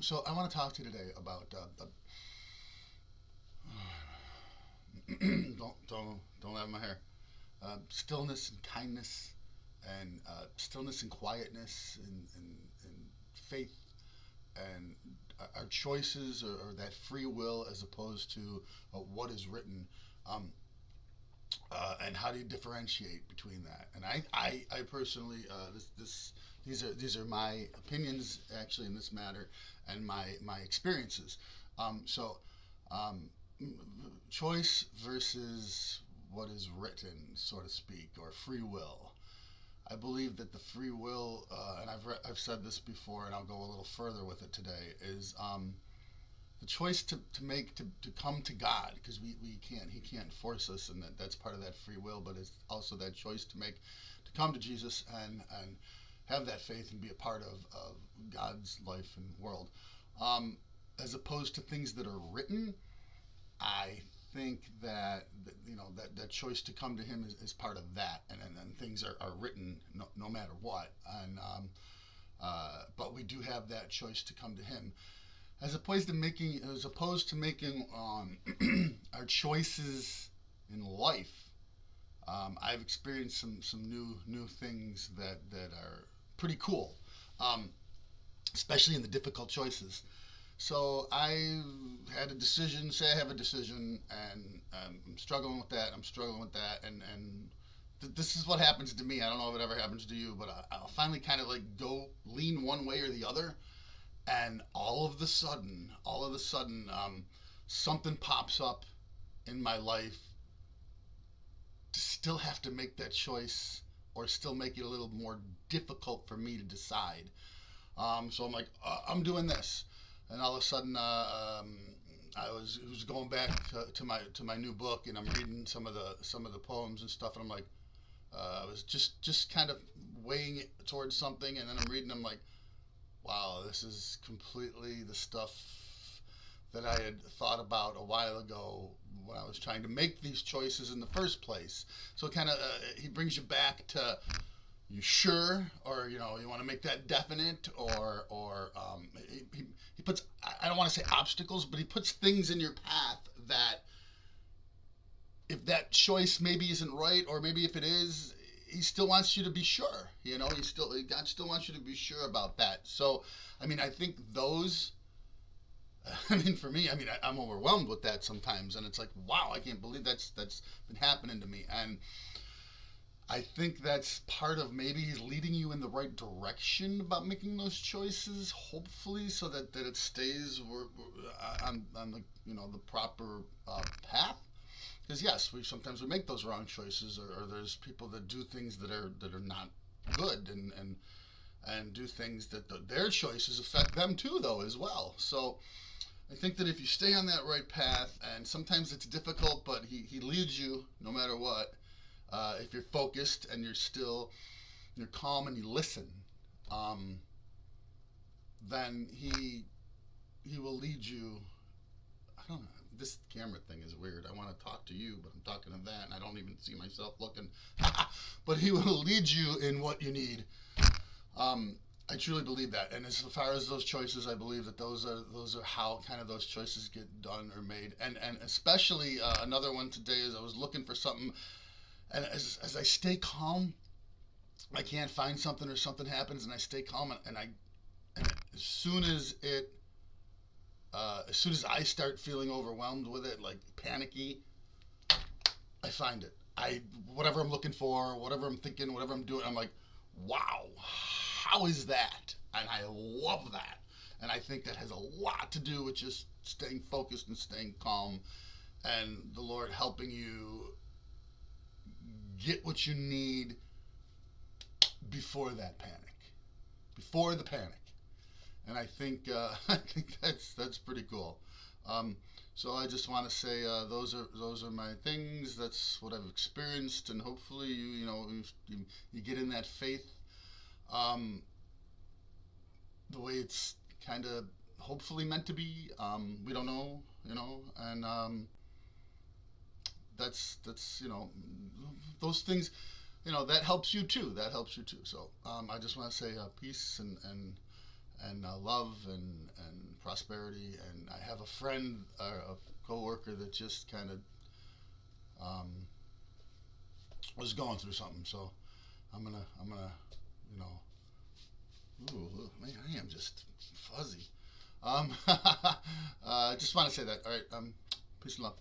So I want to talk to you today about don't have my hair. Stillness and kindness, and stillness and quietness, and faith, and our choices, or that free will as opposed to what is written. Um, and how do you differentiate between that? And I personally, these are my opinions actually in this matter, and my experiences. So, um, choice versus what is written, so to speak, or free will. I believe that the free will, and I've said this before, and I'll go a little further with it today, is the choice to make to come to God, because we can't he can't force us, and that's part of that free will, but it's also that choice to make to come to Jesus and have that faith and be a part of God's life and world, um, as opposed to things that are written. I think that that choice to come to Him is part of that, and things are written no matter what, and but we do have that choice to come to Him, as opposed to making our choices in life. I've experienced some new things that are pretty cool, um, especially in the difficult choices. So I had a decision. Say I have a decision, and I'm struggling with that. I'm struggling with that, and this is what happens to me. I don't know if it ever happens to you, but I'll finally kind of like go lean one way or the other, and all of a sudden, something pops up in my life to still have to make that choice, or still make it a little more difficult for me to decide. So I'm like, I'm doing this, and all of a sudden, I was going back to my new book, and I'm reading some of the poems and stuff, and I'm like, I was just kind of weighing it towards something, and then I'm reading. I'm like, wow, this is completely the stuff that I had thought about a while ago when I was trying to make these choices in the first place. So kind of he brings you back to, you sure, or you want to make that definite, or he puts, I don't want to say obstacles, but he puts things in your path that, if that choice maybe isn't right, or maybe if it is, he still wants you to be sure. God still wants you to be sure about that. So, I mean, I think those. I mean, for me, I mean, I'm overwhelmed with that sometimes, and it's like, wow, I can't believe that's been happening to me, and I think that's part of, maybe he's leading you in the right direction about making those choices, hopefully, so that it stays on the the proper path. Because yes, we sometimes we make those wrong choices, or there's people that do things that are not good, and do things that their choices affect them too, though, as well. So I think that if you stay on that right path, and sometimes it's difficult, but he leads you no matter what. If you're focused and you're calm and you listen, um, then he will lead you. I don't know. This camera thing is weird. I want to talk to you, but I'm talking to that, and I don't even see myself looking. But he will lead you in what you need. Um, I truly believe that, and as far as those choices, I believe that those are how kind of those choices get done or made, and especially another one today is I was looking for something, and as I stay calm, I can't find something, or something happens, and I stay calm, and as soon as I start feeling overwhelmed with it, like panicky, I find it. Whatever I'm looking for, whatever I'm thinking, whatever I'm doing, I'm like, wow, how is that? And I love that. And I think that has a lot to do with just staying focused and staying calm, and the Lord helping you get what you need before that panic, before the panic. And I think I think that's pretty cool. Um, so I just want to say, those are my things. That's what I've experienced, and hopefully you get in that faith, um, the way it's kind of hopefully meant to be. We don't know, and that's those things, that helps you too. That helps you too. So I just want to say peace, and and love and prosperity. And I have a friend, a coworker that just kind of um, was going through something. So I'm gonna, you know, ooh, man, I am just fuzzy. I just want to say that. All right. Peace and love.